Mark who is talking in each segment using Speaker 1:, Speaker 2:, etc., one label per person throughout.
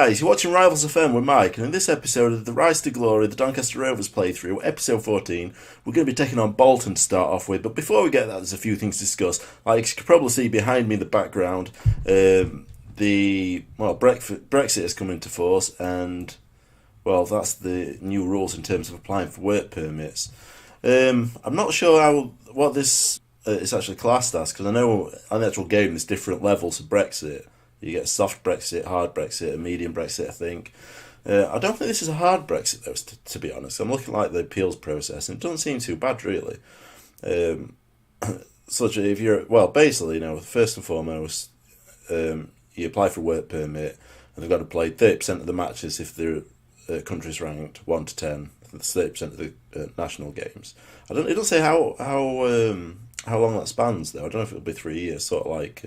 Speaker 1: guys, you're watching Rivals FM with Mike, and in this episode of the Rise to Glory, the Doncaster Rovers playthrough, episode 14, we're going to be taking on Bolton to start off with. But before we get that, there's a few things to discuss. Like you can probably see behind me in the background, Brexit has come into force, and that's the new rules in terms of applying for work permits. I'm not sure what this is actually classed as, because I know on the actual game there's different levels of Brexit. You get soft Brexit, hard Brexit, and medium Brexit, I think. I don't think this is a hard Brexit, though, to be honest. I'm looking at the appeals process, and it doesn't seem too bad, really. Such if you're, basically, first and foremost, you apply for a work permit, and they've got to play 30% of the matches if their country's ranked 1 to 10, 30% of the national games. It doesn't say how long that spans, though. I don't know if it'll be 3 years, sort of like.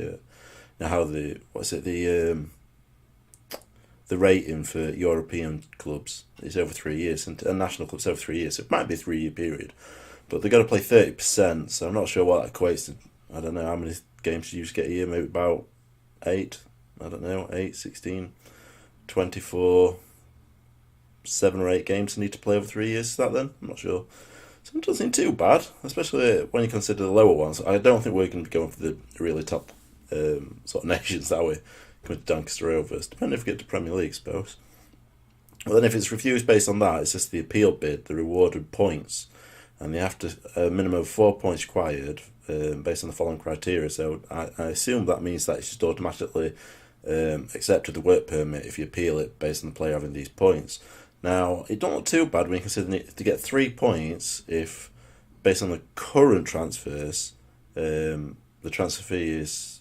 Speaker 1: How the rating for European clubs is over 3 years and national clubs over 3 years. So it might be a 3 year period, but they've got to play 30%. So I'm not sure what that equates to. I don't know how many games you get a year. Maybe about 8. I don't know, 8, 16, 24, 7 or 8 games they need to play over 3 years. Is that then? I'm not sure. So it doesn't seem too bad, especially when you consider the lower ones. I don't think we're going to be going for the really top. Sort of nations that way, coming to Doncaster Rovers, depending if we get to Premier League, I suppose. Well, then if it's refused based on that, it's just the appeal bid, the rewarded points, and they have to a minimum of 4 points required based on the following criteria. So I assume that means that it's just automatically accepted the work permit if you appeal it based on the player having these points. Now, it don't look too bad when you consider to get 3 points if, based on the current transfers, the transfer fee is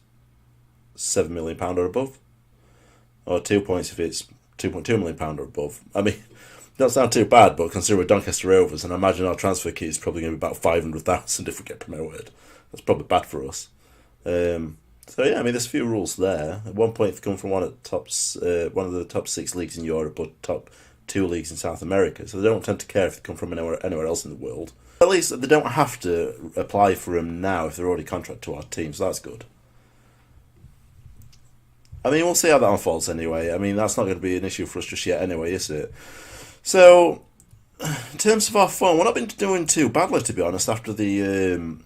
Speaker 1: £7 million or above, or 2 points if it's £2.2 million or above. I mean, don't sound too bad, but consider we're Doncaster Rovers, and I imagine our transfer fee is probably going to be about 500,000 if we get promoted. That's probably bad for us. There's a few rules there. At one point, they come from one of the top 6 leagues in Europe, or top 2 leagues in South America, so they don't tend to care if they come from anywhere else in the world. At least they don't have to apply for them now if they're already contracted to our team, so that's good. I mean, we'll see how that unfolds anyway. I mean, that's not going to be an issue for us just yet anyway, is it? So, in terms of our form, we're not been doing too badly, to be honest, after the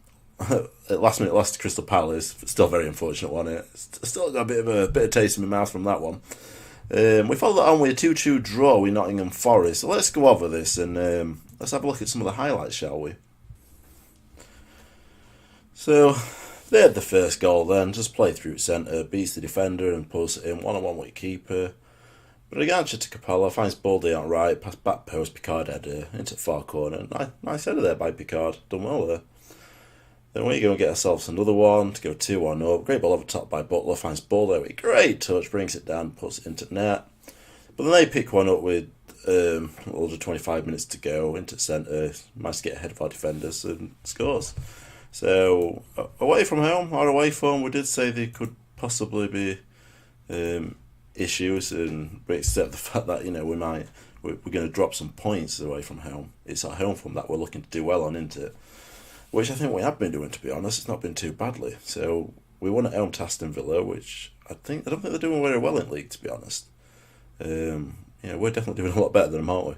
Speaker 1: last-minute loss to Crystal Palace. Still very unfortunate one. Still got a bit of taste in my mouth from that one. We followed that on with a 2-2 draw with Nottingham Forest. So let's go over this and let's have a look at some of the highlights, shall we? So, they had the first goal then, just play through centre, beats the defender and pulls it in one-on-one with keeper. But again, to Capella, finds Bolton out right, past back post, Picard header, into the far corner. Nice header there by Picard, done well there. Then we go and get ourselves another one to go 2-1 up. Great ball over top by Butler, finds Bolton with great touch, brings it down, puts it into net. But then they pick one up with a little under 25 minutes to go, into centre, managed to get ahead of our defenders and scores. So, away from home, our away form, we did say there could possibly be issues, and we accept the fact that, we're going to drop some points away from home. It's our home form that we're looking to do well on, isn't it? Which I think we have been doing, to be honest. It's not been too badly. So, we won at home to Aston Villa, which I don't think they're doing very well in league, to be honest. We're definitely doing a lot better than them, aren't we?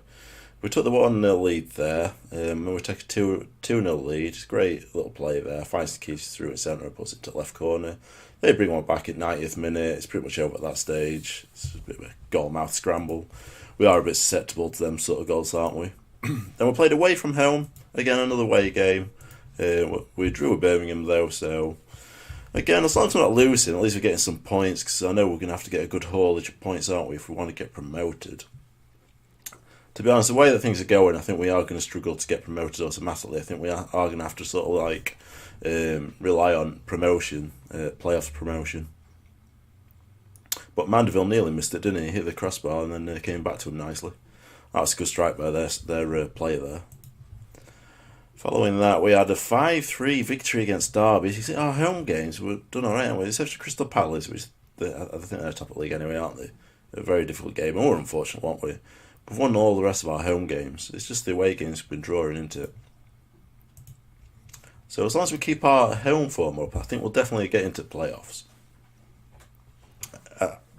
Speaker 1: We took the 1-0 lead there, and we take a 2-0 lead. It's a great little play there. Finds the keys through at centre and puts it to left corner. They bring one back at 90th minute. It's pretty much over at that stage. It's a bit of a goal-mouth scramble. We are a bit susceptible to them sort of goals, aren't we? Then we played away from home. Again, another away game. We drew with Birmingham, though, so... Again, as long as we're not losing, at least we're getting some points, because I know we're going to have to get a good haulage of points, aren't we, if we want to get promoted. To be honest, the way that things are going, I think we are going to struggle to get promoted automatically. I think we are going to have to sort of rely on promotion, playoffs promotion. But Mandeville nearly missed it, didn't he? He hit the crossbar and then came back to him nicely. That's a good strike by their player there. Following that, we had a 5-3 victory against Derby. You see, our home games were done alright, haven't we? Except for Crystal Palace, which I think they're top of the league anyway, aren't they? A very difficult game, and we're unfortunate, weren't we? We've won all the rest of our home games. It's just the away games we've been drawing into it. So as long as we keep our home form up, I think we'll definitely get into playoffs.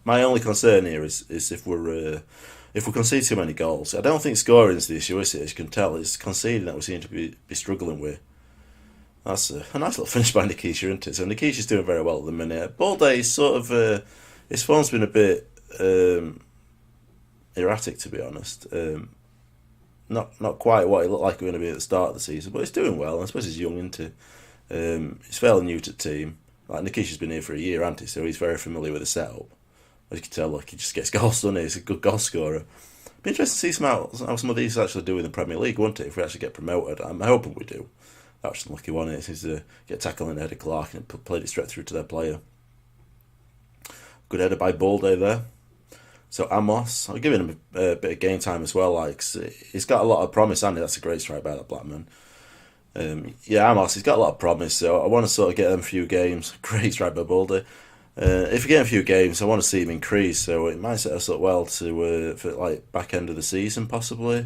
Speaker 1: My only concern here is if we concede too many goals. I don't think scoring is the issue, is it? As you can tell, it's conceding that we seem to be struggling with. That's a nice little finish by Nikisha, isn't it? So Nikisha's doing very well at the minute. Balde is sort of his form's been a bit erratic, to be honest. Not quite what he looked like going to be at the start of the season, but he's doing well. I suppose he's young, isn't he? He's fairly new to the team. Like Nikisha's been here for a year, hasn't he? So he's very familiar with the setup. As you can tell, he just gets goals, doesn't he? He's a good goal scorer. Be interesting to see how some of these actually do in the Premier League, won't it? If we actually get promoted, I'm hoping we do. That's lucky one is to get tackling in the head of Clark and played it straight through to their player. Good header by Balde there. So Amos, I'll give him a bit of game time as well. He's got a lot of promise, hasn't he? That's a great strike by that Blackman. Amos, he's got a lot of promise, so I want to sort of get him a few games. Great strike by Balde. If we get a few games, I want to see him increase, so it might set us up well to for back end of the season possibly.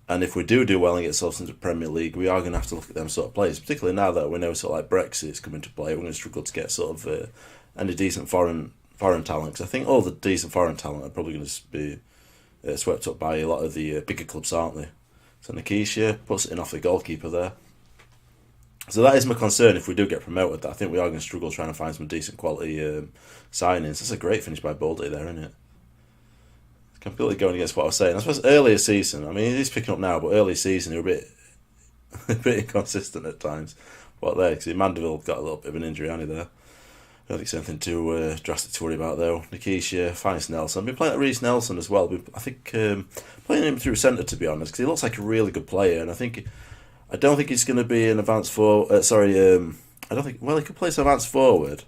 Speaker 1: And if we do well and get ourselves into the Premier League, we are going to have to look at them sort of players, particularly now that we know Brexit's coming to play. We're going to struggle to get sort of any decent foreign talent, because I think all the decent foreign talent are probably going to be swept up by a lot of the bigger clubs, aren't they? So Nikisha puts it in off the goalkeeper there. So that is my concern if we do get promoted. That I think we are going to struggle trying to find some decent quality signings. That's a great finish by Baldy there, isn't it? It's completely going against what I was saying. I suppose earlier season, I mean, he's picking up now, but early season he was a bit inconsistent at times. What there? Because Mandeville got a little bit of an injury, hasn't he, there? I don't think it's anything too drastic to worry about, though. Nikisha, finds Nelson. I've been playing at Reece Nelson as well. I think playing him through centre, to be honest, because he looks like a really good player, and I don't think he's going to be an advanced forward. I don't think. Well, he could play some advanced forward,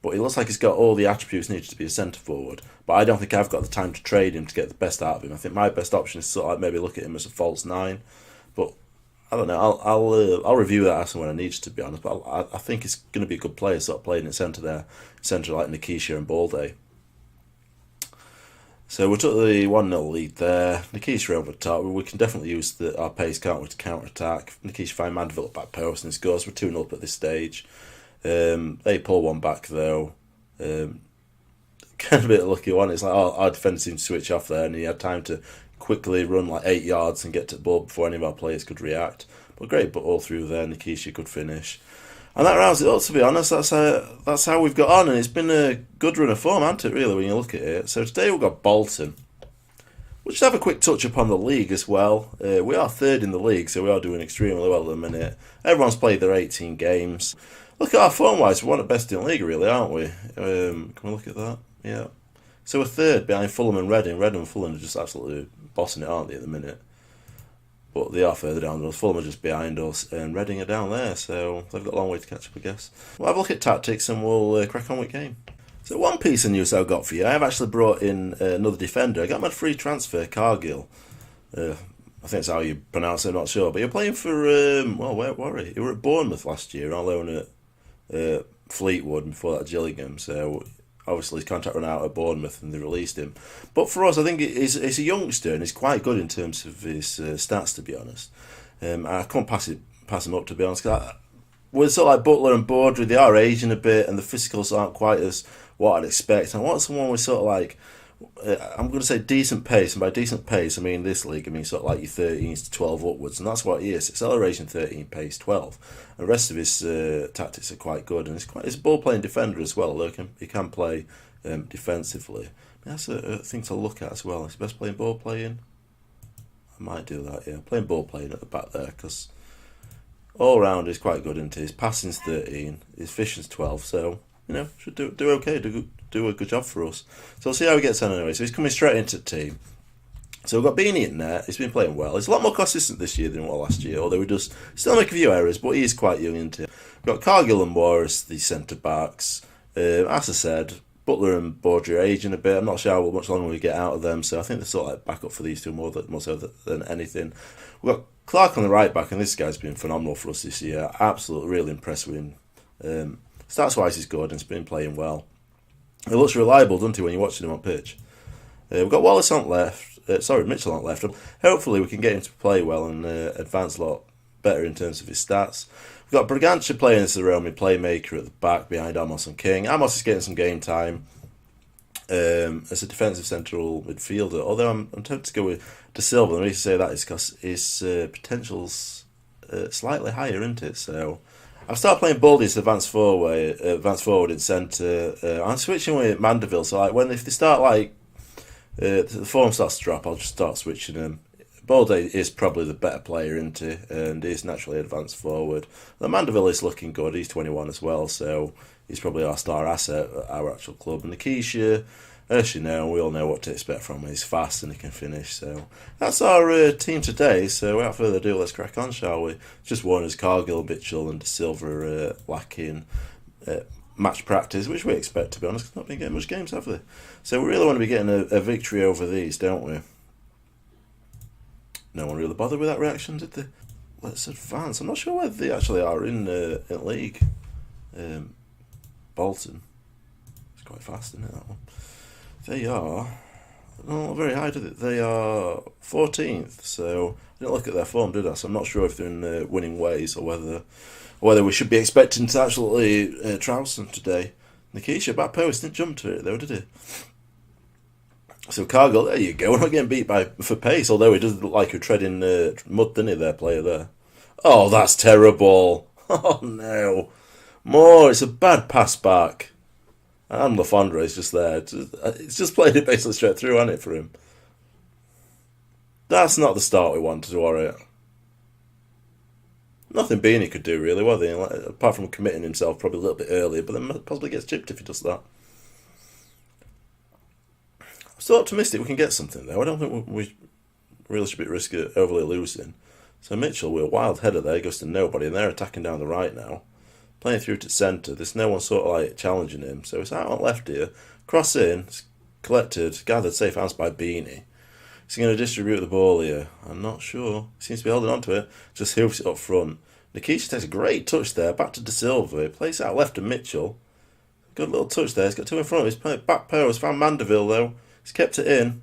Speaker 1: but he looks like he's got all the attributes needed to be a centre forward. But I don't think I've got the time to trade him to get the best out of him. I think my best option is sort of maybe look at him as a false nine. But I don't know. I'll review that as and when I need to be honest. But I think he's going to be a good player, sort of playing in centre there, centre like Nikisha and Balde. So we took the 1-0 lead there. Nikisha over the top. We can definitely use our pace, can't we, to counter-attack. Nikisha find Mandeville at back post and he scores. We're 2-0 up at this stage. They pull one back though. Kind of a bit lucky one. It's like our defender seemed to switch off there and he had time to quickly run 8 yards and get to the ball before any of our players could react. But great ball through there. Nikisha could finish. And that rounds it up, to be honest. That's how we've got on, and it's been a good run of form, hasn't it, really, when you look at it. So today we've got Bolton. We'll just have a quick touch upon the league as well. We are third in the league, so we are doing extremely well at the minute. Everyone's played their 18 games. Look at our form-wise, we're one of the best in the league, really, aren't we? Can we look at that? Yeah. So we're third behind Fulham and Reading. Reading and Fulham are just absolutely bossing it, aren't they, at the minute? But they are further down than us. Fulham are just behind us, and Reading are down there, so they've got a long way to catch up, I guess. We'll have a look at tactics, and we'll crack on with game. So one piece of news I've got for you, I have actually brought in another defender. I got my free transfer, Cargill. I think that's how you pronounce it, I'm not sure. But you're playing for, where were he? He were at Bournemouth last year, on loan at Fleetwood, and before that Gillingham, so obviously his contract ran out at Bournemouth and they released him. But for us, I think he's a youngster and he's quite good in terms of his stats, to be honest. I can't pass him up, to be honest. We're sort of like Butler and Baudry, they are aging a bit and the physicals aren't quite as what I'd expect. I want someone with sort of like, I'm going to say decent pace, and by decent pace I mean this league, I mean sort of like your 13s to 12 upwards, and that's what he is. Acceleration 13, pace 12. And the rest of his tactics are quite good, and he's a ball playing defender as well. Look, he can play defensively. I mean, that's a thing to look at as well. Is he best playing ball playing? I might do that, yeah. Playing ball playing at the back there, because all round he's quite good, isn't he? His passing's 13, his vision's 12, so should do okay, do a good job for us. So we'll see how he gets on anyway. So he's coming straight into the team. So we've got Beanie in there. He's been playing well. He's a lot more consistent this year than what last year, although he does still make a few errors, but he is quite young, isn't he? We've got Cargill and Morris, the centre-backs. As I said, Butler and Baudry are aging a bit. I'm not sure how much longer we get out of them, so I think they're sort of like back up for these two more so than anything. We've got Clark on the right back, and this guy's been phenomenal for us this year. Absolutely really impressed with him. Stats-wise, he's good and he's been playing well. He looks reliable, doesn't he, when you're watching him on pitch? We've got Wallace on left. Mitchell on left. Hopefully we can get him to play well and advance a lot better in terms of his stats. We've got Bragantia playing as the Roman playmaker at the back behind Amos and King. Amos is getting some game time. as a defensive central midfielder. Although I'm tempted to go with De Silva. The reason I say that is because his potential's slightly higher, isn't it? So I've started playing Baldy as advanced forward in centre. I'm switching with Mandeville. So like if they start like the form starts to drop, I'll just start switching him. Baldy is probably the better player, isn't he? And he's naturally advanced forward. The Mandeville is looking good. He's 21 as well, so he's probably our star asset at our actual club. And Nikisha, as you know, we all know what to expect from him. He's fast and he can finish. So that's our team today. So without further ado, let's crack on, shall we? Just Warner's, Cargill, Mitchell and De Silva lacking match practice, which we expect, to be honest, because not been getting much games, have they? So we really want to be getting a victory over these, don't we? No one really bothered with that reaction, did they? Let's advance. I'm not sure whether they actually are in league. Bolton. It's quite fast, isn't it, that one? They are not very high, do they? They are 14th, so I didn't look at their form, did I? So I'm not sure if they're in winning ways or whether we should be expecting to actually trounce them today. Nikisha, back post, didn't jump to it though, did he? So Cargill, there you go. We're not getting beat for pace, although he does look like he's treading mud, doesn't he, their player there? Oh, that's terrible. Oh, no. More, it's a bad pass back. And Lafondra is just there. It's just played it basically straight through, hasn't it, for him? That's not the start we wanted, was it? Nothing Beanie could do, really, was he? Apart from committing himself probably a little bit earlier, but then possibly gets chipped if he does that. I'm still optimistic we can get something, though. I don't think we really should be at risk of overly losing. So Mitchell, with a wild header there, goes to nobody, and they're attacking down the right now. Playing through to centre, there's no one sort of like challenging him. So it's out on left here. Cross in, it's collected, gathered safe hands by Beanie. Is he going to distribute the ball here? I'm not sure. He seems to be holding on to it. Just hoofs it up front. Nikisha takes a great touch there. Back to De Silva. He plays out left to Mitchell. Good little touch there. He's got two in front of him. He's playing back post. Found Mandeville though. He's kept it in.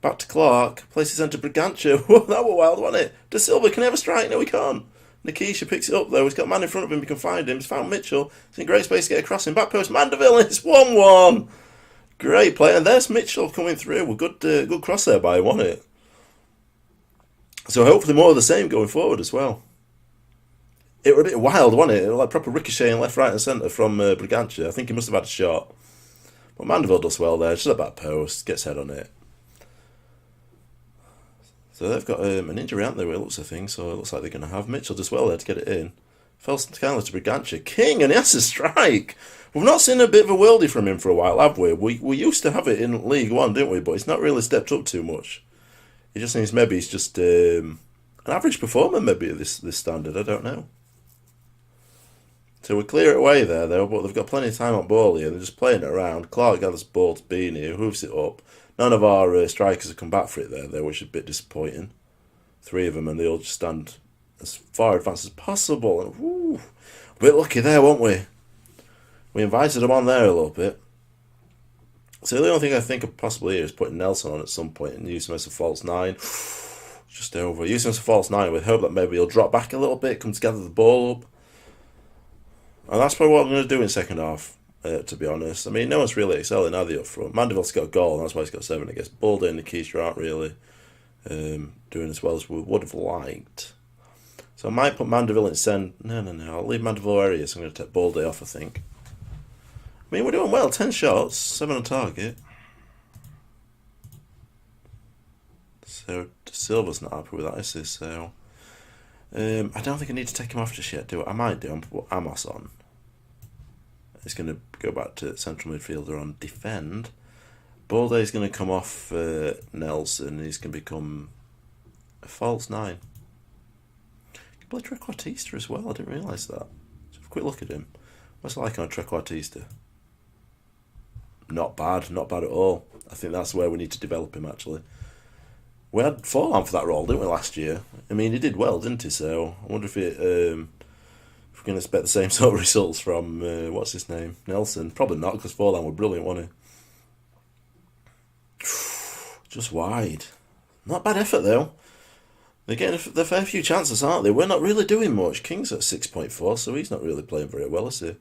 Speaker 1: Back to Clark. Places into Brigantia. That was wild, wasn't it? De Silva, can he have a strike? No, he can't. Nikisha picks it up though. He's got a man in front of him. He can find him. He's found Mitchell. He's in great space to get across him. Back post Mandeville. And it's 1-1. Great play. And there's Mitchell coming through. Well, good cross there by him, wasn't it? So hopefully more of the same going forward as well. It was a bit wild, wasn't it? Like proper ricocheting left, right and centre from Brigantia. I think he must have had a shot. But Mandeville does well there. Just a back post. Gets head on it. So they've got an injury, aren't they, where it looks of things. So it looks like they're going to have Mitchell does well there to get it in. Falls kindly to Brigantia. King, and he has to strike. We've not seen a bit of a worldie from him for a while, have we? We used to have it in League One, didn't we? But it's not really stepped up too much. It just seems maybe he's just an average performer, maybe at this standard. I don't know. So we clear it away there, though, but they've got plenty of time on ball here. They're just playing it around. Clark gathers the ball to Beanie, who hooves it up. None of our strikers have come back for it there, though, which is a bit disappointing. 3 of them, and they all just stand as far advanced as possible. And, woo, a bit lucky there, weren't we? We invited them on there a little bit. So the only thing I think of possibly here is putting Nelson on at some point and use him as a false 9. Just over. Use him as a false 9 with hope that maybe he'll drop back a little bit, come to gather the ball up. And that's probably what I'm going to do in second half, to be honest. I mean, no one's really excelling, are they, up front? Mandeville's got a goal, and that's why he's got 7 against Bolton. And Nikisha aren't really doing as well as we would have liked. So I might put Mandeville in centre. No. I'll leave Mandeville where he is. I'm going to take Bolton off, I think. I mean, we're doing well. 10 shots, 7 on target. So Silva's not happy with that, is he? So I don't think I need to take him off just yet, do I? I might do. I'm put Amos on. He's going to go back to central midfielder on defend. Balde's going to come off Nelson. He's going to become a false 9. He can play Trequartista as well. I didn't realise that. Let's have a quick look at him. What's it like on Trequartista? Not bad at all. I think that's where we need to develop him, actually. We had Forlan for that role, didn't we, last year? I mean, he did well, didn't he? So I wonder if if we're going to expect the same sort of results from, what's his name, Nelson. Probably not, because Forlan were brilliant, wasn't he? Just wide. Not bad effort, though. They're getting a fair few chances, aren't they? We're not really doing much. King's at 6.4, so he's not really playing very well, is he?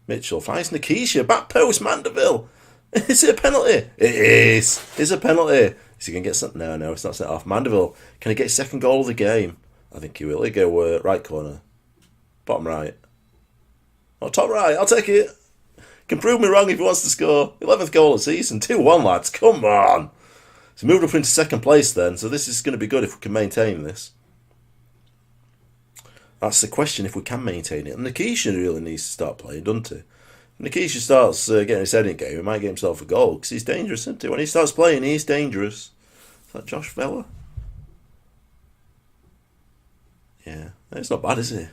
Speaker 1: Mitchell finds Nikisha. Back post, Mandeville. Is it a penalty? It is. It's a penalty. Is he going to get something? No, it's not sent off. Mandeville, can he get his second goal of the game? I think he will. He go right corner. Bottom right. Oh, top right. I'll take it. Can prove me wrong if he wants to score. 11th goal of the season. 2-1, lads. Come on. So moved up into second place then. So this is going to be good if we can maintain this. That's the question, if we can maintain it. And Nikisha really needs to start playing, doesn't he? If Nikisha starts getting his head in game, he might get himself a goal, because he's dangerous, isn't he? When he starts playing, he's dangerous. Is that Josh Vella? Yeah. It's not bad, is he?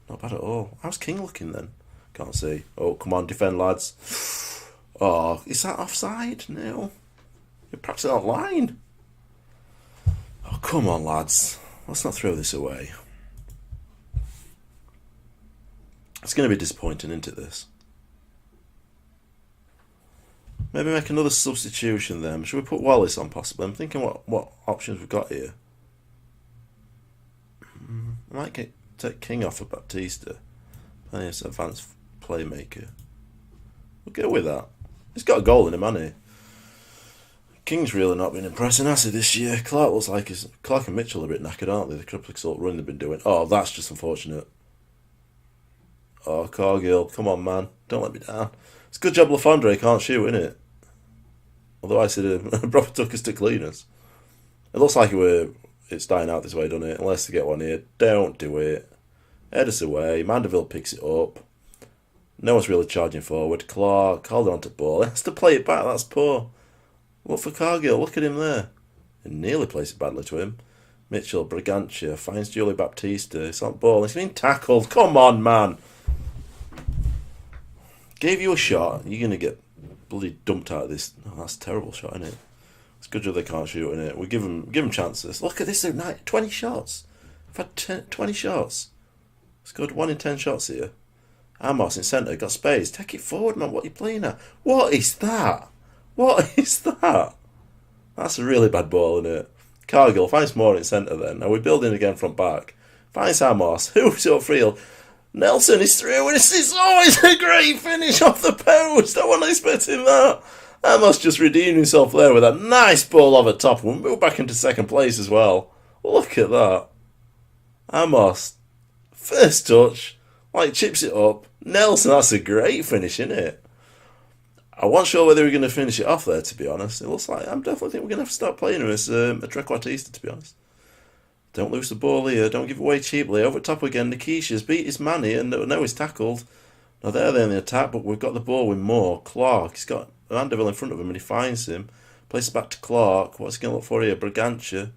Speaker 1: Not bad at all. How's King looking then? Can't see. Oh, come on, defend, lads. Oh, is that offside? No. You're practicing on line. Oh, come on, lads. Let's not throw this away. It's going to be disappointing, isn't it, this? Maybe make another substitution then. Should we put Wallace on possibly? I'm thinking what options we've got here. I might take King off of Baptista. Playing as advanced playmaker. We'll go with that. He's got a goal in him, hasn't he? King's really not been impressing, has he, this year? Clark looks like Clark and Mitchell are a bit knackered, aren't they? The couple of sort of run they've been doing. Oh, that's just unfortunate. Oh, Cargill, come on, man. Don't let me down. It's a good job Lafondre can't shoot, isn't it? Although I said proper took us to cleaners. It looks like it's dying out this way, doesn't it? Unless they get one here. Don't do it. Head us away. Mandeville picks it up. No one's really charging forward. Clark holding on to ball. He has to play it back. That's poor. Look for Cargill. Look at him there. He nearly plays it badly to him. Mitchell, Brigantia finds Julie Baptista. It's on ball. He's been tackled. Come on, man. Gave you a shot. You're going to get bloody dumped out of this. Oh, that's a terrible shot, isn't it? It's good job they can't shoot, isn't it? We give them chances. Look at this. 20 shots. I've had 20 shots. Scored 1 in 10 shots here. Amos in centre. Got space. Take it forward, man. What are you playing at? What is that? What is that? That's a really bad ball, isn't it? Cargill finds more in centre then. Now we're building again front back. Finds Amos. Who's up field? Nelson is through, and it's always a great finish off the post. I wasn't expecting that. Amos just redeemed himself there with a nice ball over top. We'll move back into second place as well. Look at that. Amos, first touch, chips it up. Nelson, that's a great finish, isn't it? I wasn't sure whether we're going to finish it off there, to be honest. It looks like I definitely think we're going to have to start playing him as a trequartista, to be honest. Don't lose the ball here. Don't give away cheaply. Over top again. Nikisha's beat his man here. And now he's tackled. Now they're there in the attack, but we've got the ball with more. Clark. He's got Mandeville in front of him and he finds him. Places back to Clark. What's he going to look for here? Brigantia.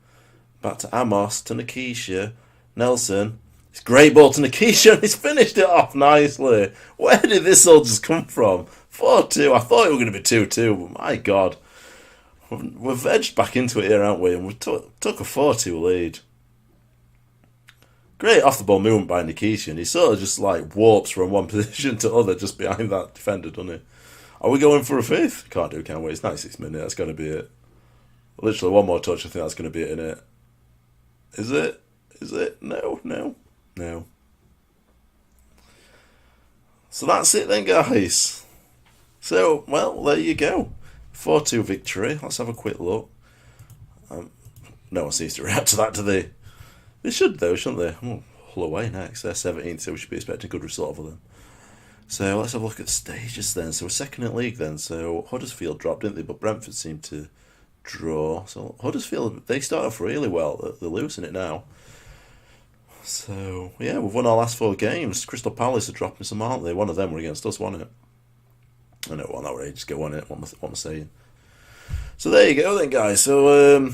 Speaker 1: Back to Amos. To Nikisha. Nelson. It's a great ball to Nikisha and he's finished it off nicely. Where did this all just come from? 4-2. I thought it was going to be 2-2, but my God. We've edged back into it here, haven't we? And we took a 4-2 lead. Great off the ball movement by Nikisha, and he sort of just warps from one position to other just behind that defender, doesn't he? Are we going for a fifth? Can't do, can we? It's 96 minutes, that's going to be it. Literally one more touch, I think that's going to be it, innit? Is it? Is it? No. So that's it then, guys. So, well, there you go. 4-2 victory. Let's have a quick look. No one seems to react to that, do they? They should, though, shouldn't they? Oh, Hull away next. They're 17th, so we should be expecting a good result for them. So let's have a look at the stages then. So we're second in league then. So Huddersfield dropped, didn't they? But Brentford seemed to draw. So Huddersfield, they start off really well. They're losing it now. So, yeah, we've won our last 4 games. Crystal Palace are dropping some, aren't they? One of them were against us, wasn't it? I know, one hour ages ago, wasn't it? What am I saying? So there you go then, guys. So,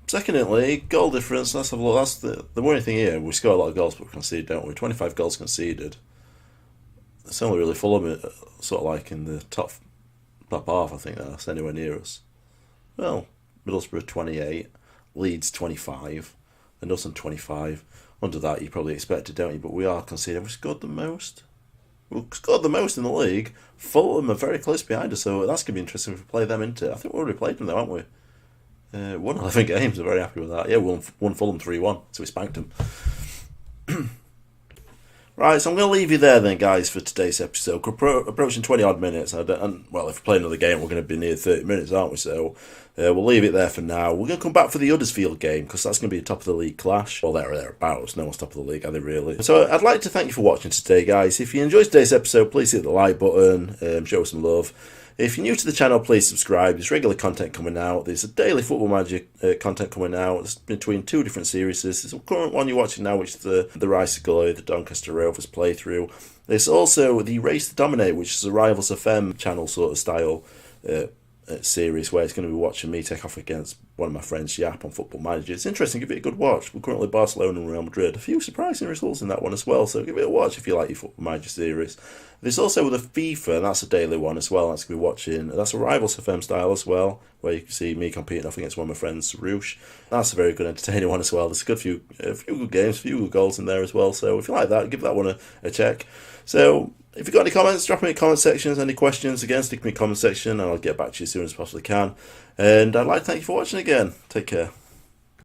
Speaker 1: second in league, goal difference, let's have a look. That's the worrying thing here. We score a lot of goals, but we concede, don't we? 25 goals conceded. It's only really Fulham, sort of in the top half, I think that's anywhere near us. Well, Middlesbrough 28, Leeds 25, and us on 25. Under that, you probably expect it, don't you? But we are conceding. Have we scored the most? We've scored the most in the league. Fulham are very close behind us, so that's going to be interesting if we play them into it. I think we've already played them, though, haven't we? Won 11 games, we're very happy with that. Yeah, we won Fulham 3-1, so we spanked them. Right, so I'm going to leave you there then, guys, for today's episode. We're approaching 20 odd minutes. Well, if we play another game, we're going to be near 30 minutes, aren't we? So we'll leave it there for now. We're going to come back for the Huddersfield game because that's going to be a top of the league clash. Well, there or thereabouts. No one's top of the league, are they really? So I'd like to thank you for watching today, guys. If you enjoyed today's episode, please hit the like button, show us some love. If you're new to the channel, please subscribe. There's regular content coming out. There's a daily Football Manager content coming out. It's between 2 different series. There's the current one you're watching now, which is the Rice-Gully, the Doncaster Rovers playthrough. There's also the Race to Dominate, which is a Rivals FM channel sort of style series where it's going to be watching me take off against one of my friends, Yap, on Football Manager. It's interesting, give it a good watch. We're currently Barcelona and Real Madrid. A few surprising results in that one as well, so give it a watch if you like your Football Manager series. There's also the FIFA, and that's a daily one as well. That's going to be watching. That's a Rivals FM style as well, where you can see me competing off against one of my friends, Roosh. That's a very good, entertaining one as well. There's a few good games, a few good goals in there as well. So if you like that, give that one a check. So if you've got any comments, drop them in the comment sections. Any questions, again, stick them in the comment section, and I'll get back to you as soon as I possibly can. And I'd like to thank you for watching again. Take care.